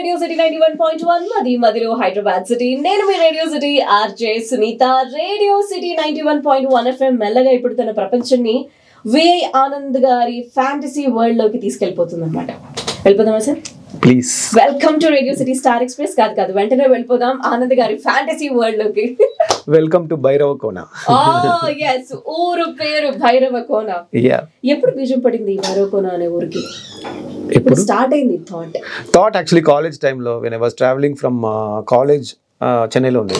Radio city 91.1 మది మదిలో Hyderabad city. నేను మీ radio city RJ Sunitha. Radio city 91.1 FM మెల్లగా ఇప్పుడు తన ప్రపంచాన్ని విఐ ఆనంద్ గారి ఫ్యాంటసీ వరల్డ్ లోకి తీసుకెళ్లిపోతుంది అనమాట. వెళ్ళిపోదామా sir? Please. Welcome to radio city star express. కాదు వెంటనే వెళ్ళిపోదాం ఆనంద్ గారి ఫ్యాంటసీ వరల్డ్ లోకి. Welcome to Bhairava Kona. yes, ఊరు పేరు భైరవ కోన. ఎప్పుడు బీజం పడింది భైరవ కోన అనే ఊరికి? ఎప్పుడు స్టార్ట్ అయింది థాట్? యాక్చువల్లీ కాలేజ్ టైంలో when I was travelling from college, చెన్నైలో ఉంది.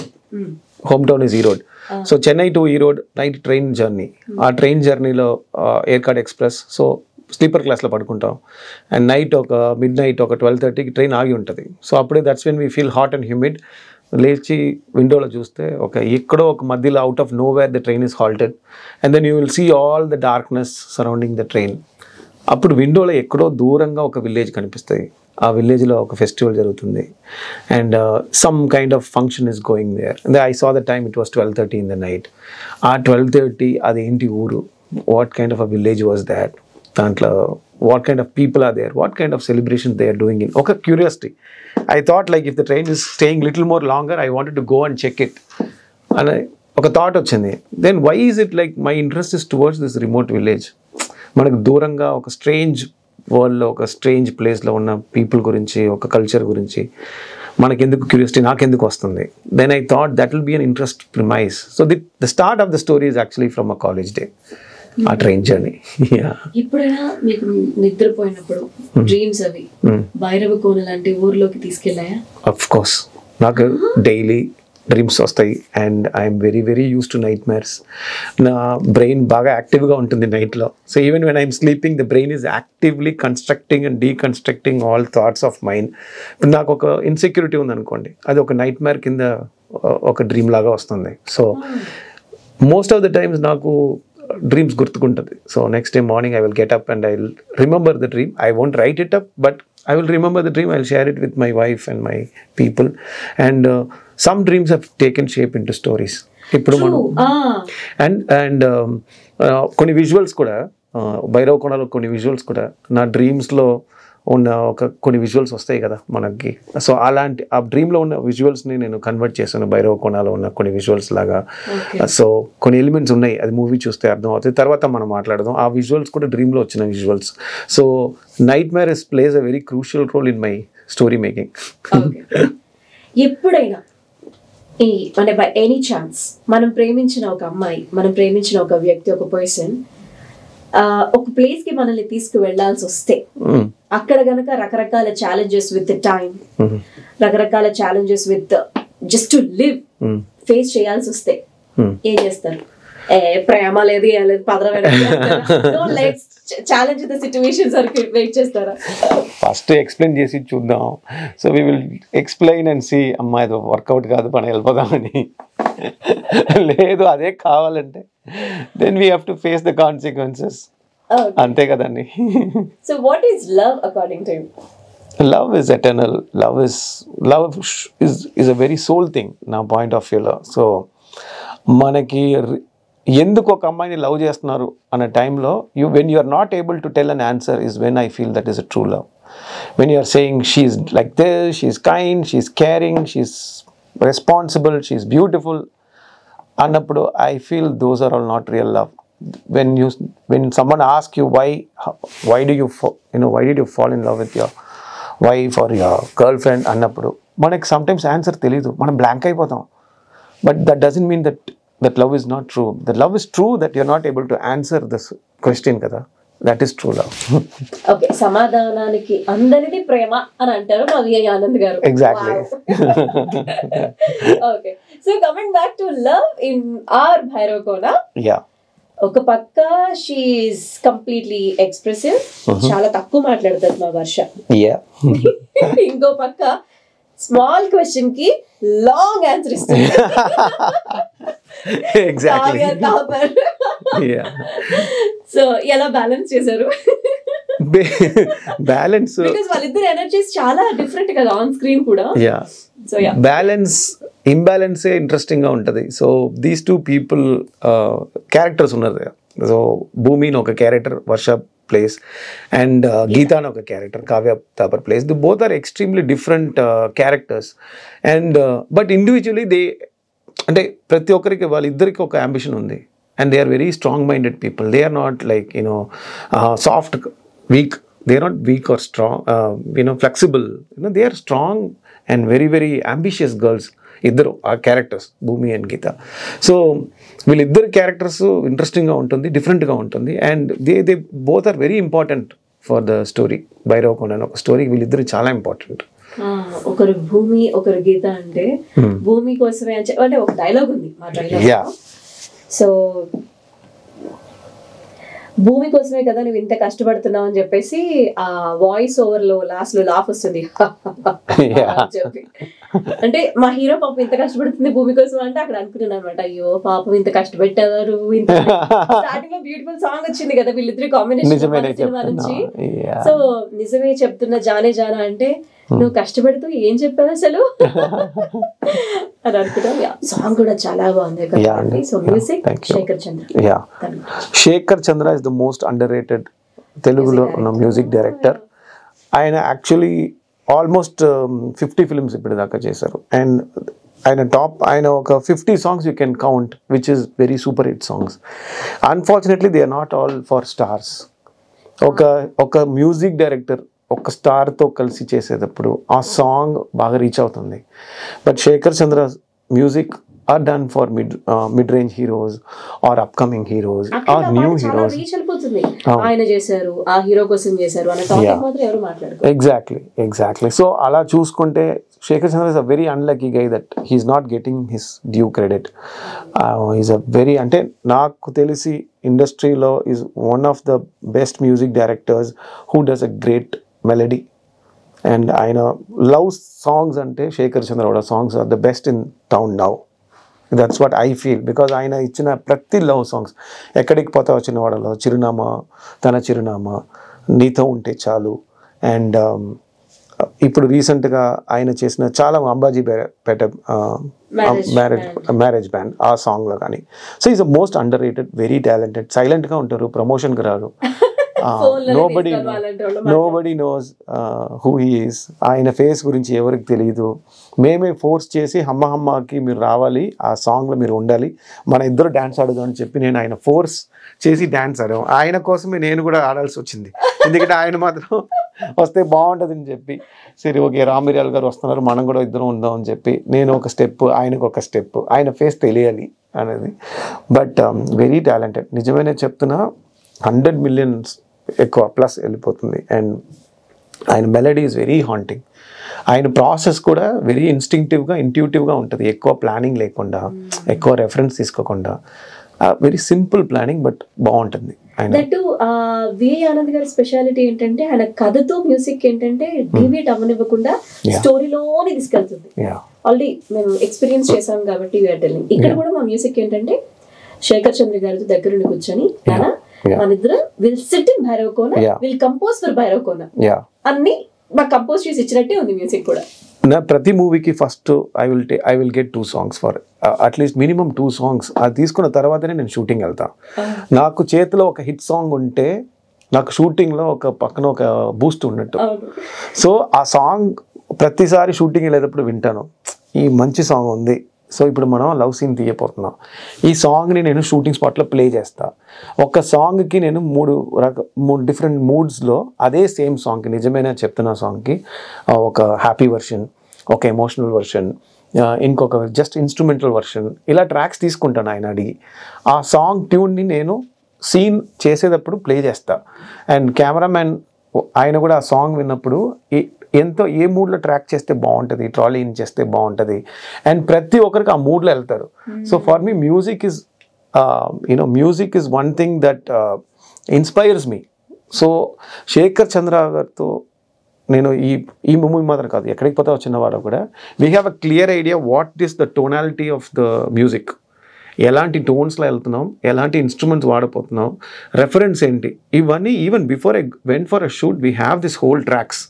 Home town is Erode. So Chennai to Erode night train journey. ఆ ట్రైన్ జర్నీలో ఎయిర్కార్డ్ ఎక్స్ప్రెస్. సో స్లీపర్ క్లాస్లో పడుకుంటాం. అండ్ నైట్ ఒక మిడ్ నైట్ ఒక 12:30కి ట్రైన్ ఆగి ఉంటుంది. సో అప్పుడే that's when we feel hot and humid. లేచి విండోలో చూస్తే ఎక్కడో ఒక మధ్యలో out of know where the train is halted. And then you will see all the darkness surrounding the train. అప్పుడు విండోలో ఎక్కడో దూరంగా ఒక విలేజ్ కనిపిస్తుంది. ఆ విలేజ్లో ఒక ఫెస్టివల్ జరుగుతుంది. And some kind of function is going there. And I saw the time it was 12:30 in the night. ఆ 12:30 అదేంటి ఊరు? What kind of a village was that? దాంట్లో what kind of people are there? What kind of celebration they are doing in? ఒక curiosity. I thought like if the train is staying little more longer I wanted to go and check it అని ఒక thought వచ్చింది. Then why is it like my interest is towards this remote village? మనకు దూరంగా ఒక strange వరల్డ్లో, ఒక strange ప్లేస్లో ఉన్న పీపుల్ గురించి, ఒక కల్చర్ గురించి మనకెందుకు క్యూరియాసిటీ, నాకెందుకు వస్తుంది? Then I thought that will be an interest premise. So the start of the story is actually from a college day, ఆ ట్రైన్ జర్నీ. ఎప్పుడైనా మీకు నిద్రపోయినప్పుడు డ్రీమ్స్ అవి భైరవ కోన లాంటి ఊర్లోకి తీసుకెళ్ళాయా? అఫ్ కోర్స్, నాకు డైలీ డ్రీమ్స్ వస్తాయి. And I'm very very used to nightmares. నా బ్రెయిన్ బాగా యాక్టివ్గా ఉంటుంది నైట్లో. So even when I'm sleeping the brain is actively constructing and డీకన్స్ట్రక్టింగ్ all thoughts of mind. ఇప్పుడు నాకు ఒక ఇన్సెక్యూరిటీ ఉందనుకోండి, అది ఒక నైట్ మేర్ కింద ఒక డ్రీమ్ లాగా వస్తుంది. So most of the times నాకు డ్రీమ్స్ గుర్తుకుంటుంది. So next day morning I will get up and I will remember the dream. I won't write it up, but I will remember the dream. I will share it with my wife and my people. And some dreams have taken shape into stories. And కొన్ని visuals కూడా భైరవ కోనలో కొన్ని visuals కూడా నా డ్రీమ్స్లో ఉన్న కొన్ని visuals వస్తాయి కదా మనకి. సో అలాంటి ఆ డ్రీమ్లో ఉన్న విజువల్స్ని నేను కన్వర్ట్ చేశాను భైరవ కోనలో ఉన్న కొన్ని విజువల్స్ లాగా. సో కొన్ని ఎలిమెంట్స్ ఉన్నాయి, అది మూవీ చూస్తే అర్థం అవుతుంది. తర్వాత మనం మాట్లాడదాం. ఆ విజువల్స్ కూడా డ్రీమ్లో వచ్చిన visuals. So nightmare plays a very crucial role in my story making. ఎప్పుడైనా అంటే బై ఎనీ ఛాన్స్ మనం ప్రేమించిన ఒక అమ్మాయి, మనం ప్రేమించిన ఒక వ్యక్తి, ఒక పర్సన్ ఒక ప్లేస్ కి మనల్ని తీసుకువెళ్లాల్సి వస్తే అక్కడ గనక రకరకాల ఛాలెంజెస్ విత్ టైం, రకరకాల challenges with just to live face చేయాల్సి వస్తే ఏం చేస్తారు? ప్రేమ లేదు, ఛాలెంజ్ ద సిచ్యువేషన్స్ వరకు వెయిట్ చేస్తారా? ఫస్ట్ ఎక్స్ప్లెయిన్ చేసి చూద్దాం. So we will explain and see. అమ్మా ఇది వర్కౌట్ కాదు, మనం వెళ్ళిపోదామని. లేదు అదే కావాలంటే then we have to face the consequences. అంతే కదండి. So what is love according to you? Love is eternal. Love is a very soul thing నా పాయింట్ ఆఫ్ వ్యూలో. సో మనకి ఎందుకు ఒక అమ్మాయిని లవ్ చేస్తున్నారు అనే టైంలో when you are not able to tell an answer is when I feel that is a true love. When you are saying she is like this, she is kind, she is caring, she is responsible, she is beautiful అన్నప్పుడు I feel those are all not real love. When someone asks you why did you fall in love with your wife or your girlfriend అన్నప్పుడు మనకి sometimes answer తెలీదు, మనం blank అయిపోతాం. But that doesn't mean that love is not true. The love is true that you're not able to answer this question కదా. That is true love. Okay, సమాధానానికి అందరిది ప్రేమ అని అంటారు మా VI Anand garu. Exactly. Okay, so coming back to love in our Bhairava Kona. Yeah, ఒక పక్క she is completely expressive, చాలా తక్కువ మాట్లాడుతుంది మా వర్ష. ఇంకో పక్క స్మాల్ క్వశ్చన్ కి లాంగ్ ఆన్సర్ ఇస్తుంది. సో ఎలా బ్యాలెన్స్ చేశారు? బ్యాలెన్స్ బికాజ్ వాళ్ళిద్దరు ఎనర్జీస్ చాలా డిఫరెంట్ కదా ఆన్ స్క్రీన్ కూడా. సో బ్యాలెన్స్ ఇంబ్యాలెన్సే ఇంట్రెస్టింగ్ గా ఉంటది. So these two people characters ఉన్నారు. సో భూమిని ఒక character, Varsha plays, and Geeta an oka character, Kavya Thapar plays. They both are extremely different characters, and but individually they అంటే ప్రతి ఒక్కరికి వాళ్ళిద్దరికి ఒక అంబిషన్ ఉంది, and they are very strong minded people. They are not like soft weak, they are not weak or strong flexible, they are strong and very very ambitious girls ఇద్దరు ఆ characters, Bhumi and Geetha. So వీళ్ళిద్దరు characters ఇంట్రెస్టింగ్గా ఉంటుంది, డిఫరెంట్గా ఉంటుంది, and they both are very important for the story. Bhairavakonda అనే ఒక story వీళ్ళిద్దరు చాలా ఇంపార్టెంట్. ఒకరు భూమి ఒకరు గీత అంటే భూమి కోసమే అంటే ఒక డైలాగ్ ఉంది మా డైలాగ్. సో భూమి కోసమే కదా నువ్వు ఇంత కష్టపడుతున్నావు అని చెప్పేసి ఆ వాయిస్ ఓవర్ లో లాస్ట్ లో లాఫ్ వస్తుంది చెప్పి, అంటే మా హీరో పాపం ఇంత కష్టపడుతుంది భూమి కోసం అంటే అక్కడ అనుకున్నాను అనమాట, అయ్యో పాపం ఇంత కష్టపెట్టారు. స్టార్టింగ్ లో బ్యూటిఫుల్ సాంగ్ వచ్చింది కదా వీళ్ళిద్దరి కాంబినేషన్ సినిమా నుంచి. సో నిజమే చెప్తున్నా జానే జానా అంటే నువ్వు కష్టపడుతూ ఏం చెప్పావు అసలు అని అనుకుంటా. సాంగ్ కూడా చాలా బాగుంది. So music Shekar Chandra. Shekar Chandra is the most underrated తెలుగులో ఉన్న మ్యూజిక్ డైరెక్టర్. ఆయన యాక్చువల్లీ ఆల్మోస్ట్ 50 ఫిల్మ్స్ ఇప్పుడు దాకా చేశారు, అండ్ ఆయన ఒక 50 songs you can count which is very super hit songs. Unfortunately they are not all for stars. ఒక మ్యూజిక్ డైరెక్టర్ ఒక స్టార్తో కలిసి చేసేటప్పుడు ఆ సాంగ్ బాగా రీచ్ అవుతుంది. But Shekar Chandra music are done for mid range heroes are upcoming heroes are new heroes. ఆయన చేశారు, ఆ హీరో కోసం చేశారు అనే టాపిక్ మాత్రం ఎవరు మాట్లాడరు. ఎగ్జాక్ట్లీ. సో అలా చూసుకుంటే Shekar Chandra is a very unlucky guy that he's not getting his due credit. Is a very, అంటే నాకు తెలిసి ఇండస్ట్రీలో is one of the best music directors who does a great melody. And ఆయన లవ్ సాంగ్స్ అంటే Shekar Chandra songs are the best in town now. That's what I feel, because ఆయన ఇచ్చిన ప్రతి love songs, ఎక్కడికి పోతా వచ్చిన వాడలో, చిరునామా, తన చిరునామా, నీతో ఉంటే చాలు, అండ్ ఇప్పుడు రీసెంట్గా ఆయన చేసిన చాలా అంబాజీ పేట మ్యారేజ్ బ్యాండ్ ఆ సాంగ్లో కానీ. So is the most under rated, very talented, సైలెంట్గా ఉంటారు, ప్రమోషన్కి రారు. Nobody knows who he is. ఆయన ఫేస్ గురించి ఎవరికి తెలియదు. మేమే ఫోర్స్ చేసి హమ్మకి మీరు రావాలి, ఆ సాంగ్లో మీరు ఉండాలి, మన ఇద్దరు డ్యాన్స్ ఆడదాం అని చెప్పి నేను ఆయన ఫోర్స్ చేసి డ్యాన్స్ ఆడాము. ఆయన కోసమే నేను కూడా ఆడాల్సి వచ్చింది, ఎందుకంటే ఆయన మాత్రం వస్తే బాగుంటుంది అని చెప్పి, సరే ఓకే రామిర్యాల్ గారు వస్తున్నారు మనం కూడా ఇద్దరం ఉందాం అని చెప్పి నేను ఒక స్టెప్, ఆయనకు ఒక స్టెప్, ఆయన ఫేస్ తెలియాలి అనేది. బట్ వెరీ టాలెంటెడ్, నిజమైన చెప్తున్నా 100 million ఎక్కువ ప్లస్ వెళ్ళిపోతుంది. అండ్ ఆయన మెలడీ ఈజ్ వెరీ హాంటింగ్. ఆయన ప్రాసెస్ కూడా వెరీ ఇంట్యూటివ్గా ఉంటుంది, ఎక్కువ ప్లానింగ్ లేకుండా, ఎక్కువ రెఫరెన్స్ తీసుకోకుండా, వెరీ సింపుల్ ప్లానింగ్ బట్ బాగుంటుంది. దట్టు విఐ ఆనంద్ గారి స్పెషాలిటీ ఏంటంటే ఆయన కథతో మ్యూజిక్ ఏంటంటే డివియేట్ అవ్వనివ్వకుండా స్టోరీలోనే తీసుకెళ్తుంది. ఆల్రెడీ మేము ఎక్స్పీరియన్స్ చేసాం కాబట్టి ఇక్కడ కూడా మా మ్యూజిక్ ఏంటంటే శేఖర్ చంద్ర గారితో దగ్గరుండి కూర్చొని మనిద్దరం will SIT in Bhairavakona, will compose for Bhairavakona అన్ని మాకు కంపోజ్ చేసి ఇచ్చినట్టే ఉంది మ్యూజిక్ కూడా. నా ప్రతి మూవీకి first I will get 2 songs for at least minimum 2 songs. అది తీసుకున్న తర్వాతనే నేను షూటింగ్ వెళ్తా. నాకు చేతిలో ఒక హిట్ సాంగ్ ఉంటే నాకు షూటింగ్లో ఒక పక్కన ఒక బూస్ట్ ఉన్నట్టు. సో ఆ సాంగ్ ప్రతిసారి షూటింగ్ వెళ్ళేటప్పుడు వింటాను, ఈ మంచి సాంగ్ ఉంది, సో ఇప్పుడు మనం లవ్ సీన్ తీయపోతున్నాం, ఈ సాంగ్ని నేను షూటింగ్ స్పాట్లో ప్లే చేస్తా. ఒక సాంగ్కి నేను 3 డిఫరెంట్ మూడ్స్లో అదే సేమ్ సాంగ్కి, నిజమైన చెప్తున్న సాంగ్కి ఒక హ్యాపీ వర్షన్, ఒక ఎమోషనల్ వర్షన్, ఇంకొక జస్ట్ ఇన్స్ట్రుమెంటల్ వర్షన్, ఇలా ట్రాక్స్ తీసుకుంటాను ఆయన అడిగి. ఆ సాంగ్ ట్యూన్ని నేను సీన్ చేసేటప్పుడు ప్లే చేస్తా. అండ్ కెమెరామ్యాన్ ఆయన కూడా ఆ సాంగ్ విన్నప్పుడు ఏ మూడ్లో ట్రాక్ చేస్తే బాగుంటుంది, ట్రాలీ ఇన్ చేస్తే బాగుంటుంది, అండ్ ప్రతి ఒక్కరికి ఆ మూడ్లో వెళ్తారు. So for me music is one thing that inspires me. So Shekar Chandra గారితో నేను ఈ మూవీ మాత్రం కాదు, ఎక్కడికి పోతే వచ్చినవాడు కూడా we have a clear idea what is the tonality of the music, ఎలాంటి టోన్స్లో వెళ్తున్నాం, ఎలాంటి ఇన్స్ట్రుమెంట్స్ వాడపోతున్నాం, రెఫరెన్స్ ఏంటి, ఇవన్నీ even before I went for a shoot we have this whole tracks.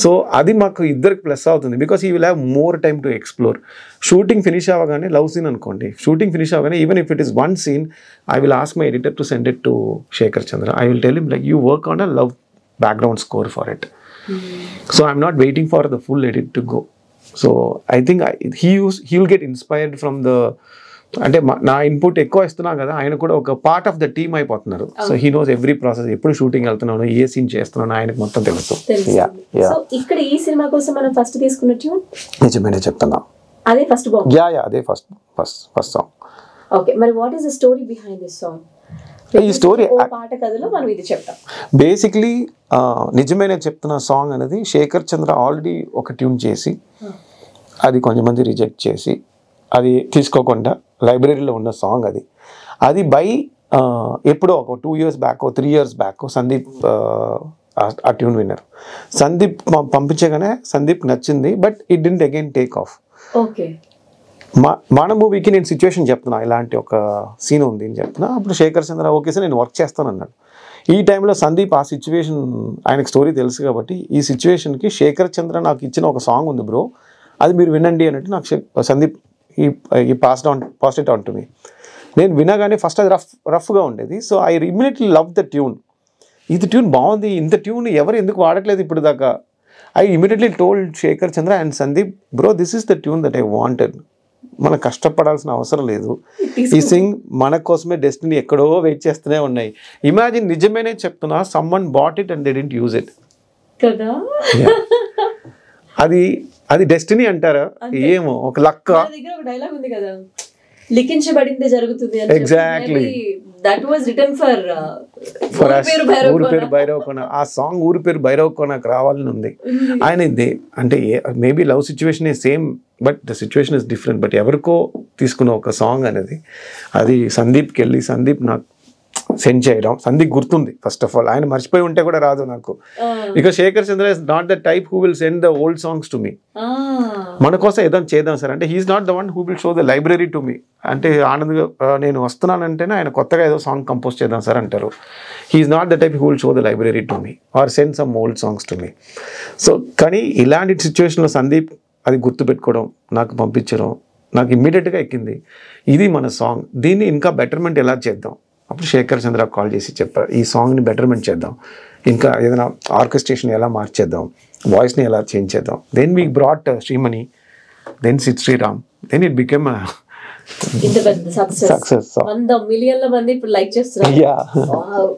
So అది మాకు ఇద్దరికి ప్లస్ అవుతుంది because we will have more time to explore. Shooting finish అవ్వగానే లవ్ సీన్ అనుకోండి, షూటింగ్ ఫినిష్ అవ్వగానే even if it is one scene I will ask my editor to send it to Shekhar Chandra. I will tell him like you work on a love background score for it. So I'm not waiting for the full edit to go. So I think he will get inspired from the, అంటే నా input ఎక్కువ ఇస్తున్నా కదా, ఆయన కూడా ఒక part of the team అయిపోతున్నారు. So he knows every process, ఎప్పుడు షూటింగ్ వెళ్తున్నాను, ఏ సీన్ చేస్తున్నాను ఆయనకు మొత్తం తెలుసు. సో ఇక్కడ ఈ సినిమా కోసం మనం ఫస్ట్ తీసుకున్న ట్యూన్ నిజమేనే చెప్తున్నా, అదే ఫస్ట్ బాంగ్. అదే ఫస్ట్ సాంగ్. ఓకే, మరి what is the story behind this song? ఈ స్టోరీ పాట కథలో మనం ఇది చెప్తాం. బేసిక్లీ నిజమేనే చెప్తున్న సాంగ్ అనేది శేఖర్ చంద్ర ఆల్రెడీ ఒక ట్యూన్ చేసి అది కొంతమంది రిజెక్ట్ చేసి అది తీసుకోకుండా లైబ్రరీలో ఉన్న సాంగ్ అది బై ఎప్పుడో ఒక 2 years back 3 years back Sandeep ఆ ట్యూన్ విన్నర్. సందీప్ పంపించగానే సందీప్ నచ్చింది, but it didn't again take off. Okay, మన మూవీకి నేను సిచ్యువేషన్ చెప్తున్నా, ఇలాంటి ఒక సీన్ ఉంది అని చెప్తున్నా. అప్పుడు శేఖర్ చంద్ర ఓకే సార్ నేను వర్క్ చేస్తాను అన్నాడు. ఈ టైంలో సందీప్ ఆ సిచ్యువేషన్, ఆయనకు స్టోరీ తెలుసు కాబట్టి ఈ సిచ్యువేషన్కి శేఖర్ చంద్ర నాకు ఇచ్చిన ఒక సాంగ్ ఉంది బ్రో, అది మీరు వినండి అన్నట్టు నాకు Sandeep he passed it on to me. నేను వినగానే ఫస్ట్ అది రఫ్గా ఉండేది. So I immediately love the tune. ఇది ట్యూన్ బాగుంది, ఇంత ట్యూన్ ఎవరు ఎందుకు వాడట్లేదు ఇప్పుడు దాకా. I immediately told Shekhar Chandra and Sandeep, bro this is the tune that I wanted. మనం కష్టపడాల్సిన అవసరం లేదు, ఈ సింగ్ మన కోసమే డెస్టినీ ఎక్కడో వెయిట్ చేస్తూనే ఉన్నాయి. ఇమాజిన్, నిజమేనే చెప్తున్నా, someone bought it and they didn't use it కదా. అది డెస్టినీ అంటారా ఏమో, ఒక లక్క. డైలాగ్ ఉంది కదా, లిఖించబడింది జరుగుతుంది. Exactly that was written for ఊరి పేరు భైరవ్ కోన. ఆ సాంగ్ ఊరి పేరు భైరవ్ కోనకు రావాలని ఉంది. ఆయన అంటే maybe love situation same but the situation is different. But ఎవరికో తీసుకున్న ఒక సాంగ్ అనేది అది సందీప్కి వెళ్ళి సందీప్ నాకు సెండ్ చేయడం. సందీప్ గుర్తుంది ఫస్ట్ ఆఫ్ ఆల్, ఆయన మర్చిపోయి ఉంటే కూడా రాదు నాకు. Because Shekar Chandra is not the type who will send the old songs to me. మన కోసం ఏదైనా చేద్దాం సార్ అంటే he's not the one who will show the library to me. అంటే ఆనంద్గా నేను వస్తున్నానంటేనే ఆయన కొత్తగా ఏదో సాంగ్ కంపోజ్ చేద్దాం సార్ అంటారు. He's not the type who will show the library to me or send some old songs to me. So కానీ ఇలాంటి సిచ్యువేషన్లో సందీప్ అది గుర్తుపెట్టుకోవడం, నాకు పంపించడం, నాకు ఇమ్మీడియట్గా ఎక్కింది. ఇది మన సాంగ్, దీన్ని ఇంకా బెటర్మెంట్ ఎలా చేద్దాం. అప్పుడు శేఖర్ చంద్ర కాల్ చేసి చెప్పారు, ఈ సాంగ్ని బెటర్మెంట్ చేద్దాం, ఇంకా ఏదైనా ఆర్కెస్ట్రేషన్ ఎలా మార్చేద్దాం, వాయిస్ని ఎలా చేంజ్ చేద్దాం. Then we brought Sreemani, then Sid Sriram, then it became success. 100 మిలియన్ల మంది ఇప్పుడు లైక్ చేస్తున్నారు.